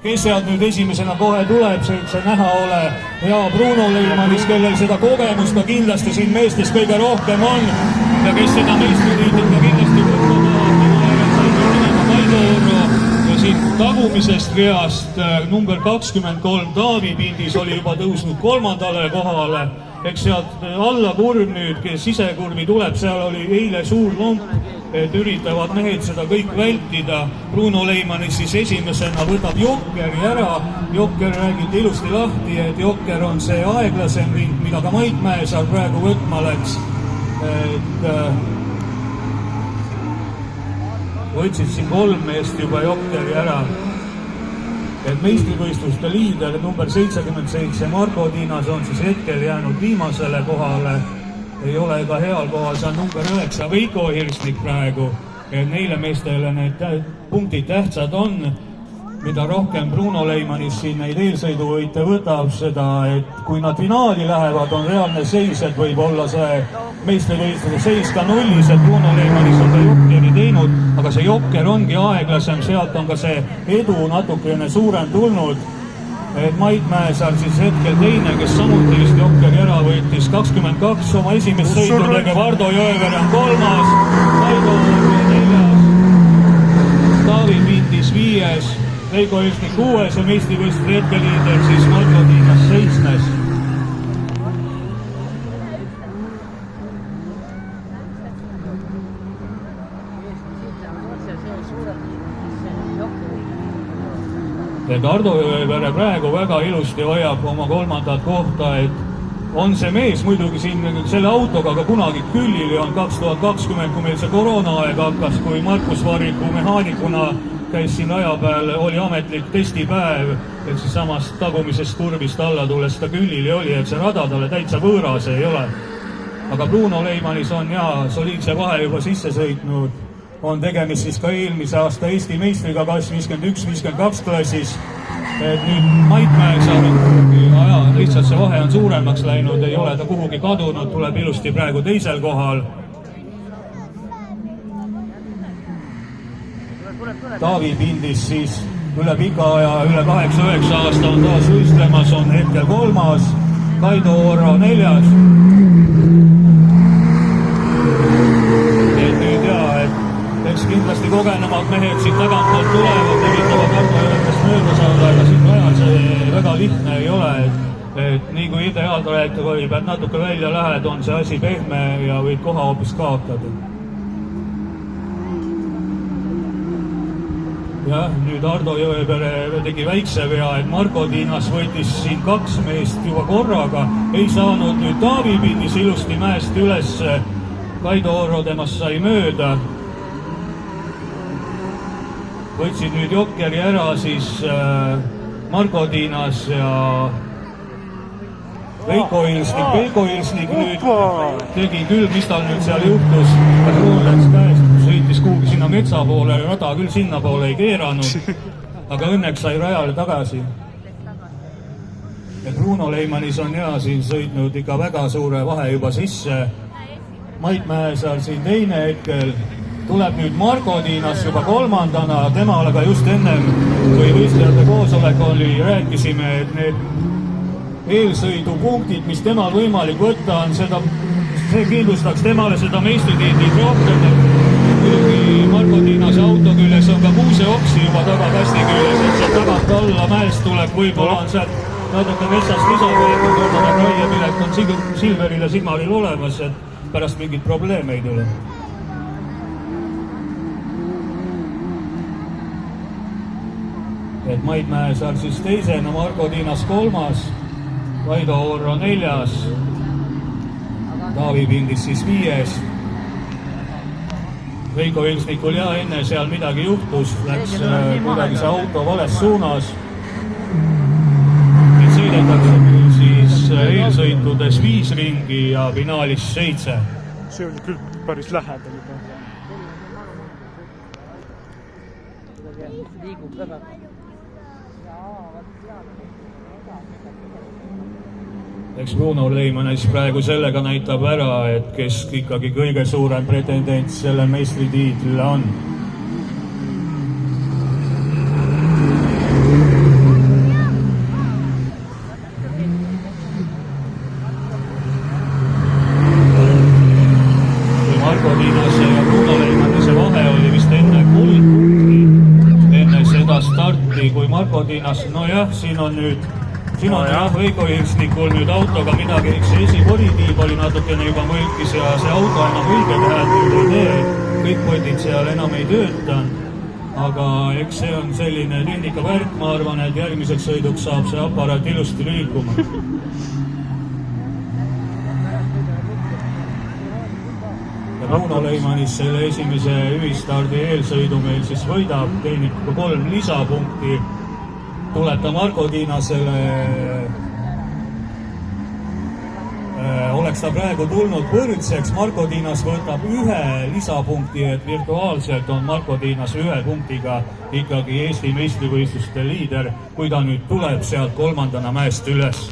kes sealt nüüd esimesena kohe tuleb, see näha ole ja Bruno Leimanis, kellel seda kogemust ka kindlasti siin meestes kõige rohkem on ja kes seda meistritiitlit ka kindlasti ja siin tagumisest reast number 23 Taavi Pindis oli juba tõusnud 3. kohale, eks sealt alla kurv nüüd, kes sisekurvi tuleb, seal oli eile suur lomp, et üritavad mehed seda kõik vältida. Bruno Leimanis siis esimesena võtab Jokkeri ära. Jokker räägiti ilusti lahti, et Jokker on see aeglasem ring, mida ka Mait Mäesaar praegu võtma läks. Et võtsid siin 3 meest juba Jokkeri ära. Et meistrivõistluste liider number 77 Marko Tiinas on siis hetkel jäänud viimasele kohale. Ei ole ka heal kohal, see on number 9 Veiko Hirsnik praegu. Et neile meestele need punktid tähtsad on. Mida rohkem Bruno Leimanis siin neid eelsõiduvõite võtab seda, et kui nad finaali lähevad, on reaalne seis, et võib olla see meistrivõistluse seis ka nullis, et Bruno Leimanis on ka Jokkeri teinud, aga see Jokker ongi aeglasem, sealt on ka see edu natukene suurem tulnud. Et Mait Mäesaar siis hetkel teine, kes samuti vist Jokkeri ära võitis 22 oma esimest sõitu tege, Vardo Jõevere on 3. Kaido 4. Taavi Pindis 5. Veiko Hirsnik 6. ja meistrivõistluse hetkeliider siis Marko Tiinas 7. Et Ardo Jõevere praegu väga ilusti hoiab oma 3. kohta, et on see mees muidugi siin selle autoga ka kunagi Küllili on 2020, kui meil see koroonaaeg hakkas, kui Markus Variku mehaanikuna käis siin raja peal, oli ametlik testipäev, et siis samast tagumisest kurvist alla tulles ta Küllili oli, et see rada talle täitsa võõras ei ole. Aga Bruno Leimanis on soliidse vahe juba sisse sõitnud. On tegemist siis ka eelmise aasta Eesti meistriga klass 51-52 klassis. Et nüüd Mait Mäesaar, lihtsalt see vahe on suuremaks läinud, ei ole ta kuhugi kadunud, tuleb ilusti praegu 2. kohal. Taavi Pindis siis üle pika aja, üle 8-9 aasta on taas võistlemas, on hetkel 3. Kaido Orro 4. Eks kindlasti kogenemad mehed siit tagantpoolt tulevad, üritavad Ardo mööda saada, aga siin rajal see väga lihtne ei ole, et nii kui ideaaltrajektoori pead natuke välja lähed, on see asi pehme ja võid koha hoopis kaotada. Jah, nüüd Ardo Jõevere tegi väikse vea, et Marko Tiinas võitis siin 2 meest juba korraga, ei saanud nüüd Taavi Pindis ilusti mäest üles, Kaido Orro temast sai mööda. Võtsid nüüd Jokkeri ära siis Marko Tiinas ja Veiko Hirsnik. Veiko Hirsnik nüüd tegi küll, mis tal nüüd seal juhtus, ruul läks käest, sõitis kuhugi sinna metsa poole, rada küll sinna poole ei keeranud, aga õnneks sai rajale tagasi. Et Bruno Leimanis on siin sõitnud ikka väga suure vahe juba sisse. Mait Mäesaar siin teine hetkel. Tuleb nüüd Marko Tiinas juba 3. Temale ka just ennem, kui võistlejate koosolek oli, rääkisime, et need eelsõidupunktid, mis temal võimalik võtta on, see kindlustaks temale seda meistritiitlit rohkem. Muidugi Marko Tiinase auto küljes on ka kuuseoksi juba tagakasti küljes, et sealt tagant alla mäest tuleb, võib-olla on sealt natuke metsast lisaveetud, et raiepilek on Silveril ja Sigmaril olemas, et pärast mingit probleeme ei tule. Et Mait Mäesaar siis 2. Marko Tiinas 3. Kaido Orro 4. Taavi Pindis siis 5. Veiko Hirsnikul enne seal midagi juhtus, läks kuidagi see auto vales suunas. Nüüd sõidetakse siis eelsõitudes 5 ringi ja finaalis 7. See oli küll päris lähedal juba. Liigub väga. Eks Bruno Leimanis praegu sellega näitab ära, et kes ikkagi kõige suurem pretendent selle meistritiitlile on. kui Marko Tiinas. Nojah, siin on jah egoistlikul nüüd autoga midagi, eks see esiporditiib oli natukene juba mõlkis ja see auto enam õiged hääd nüüd ei tee. Kõik potid seal enam ei tööta. Aga eks see on selline tindika värk, ma arvan, et järgmiseks sõiduks saab see aparaat ilusti liikuma. Ja Bruno Leimanis selle esimese ühistardi eelsõidu meil siis võidab, teenib 3 lisapunkti. Tuleta Marko Tiinasele, oleks ta praegu tulnud võrdseks, Marko Tiinas võtab 1 lisapunkti, et virtuaalselt on Marko Tiinas 1 punktiga ikkagi Eesti meistrivõistluste liider, kui ta nüüd tuleb sealt 3. mäest üles.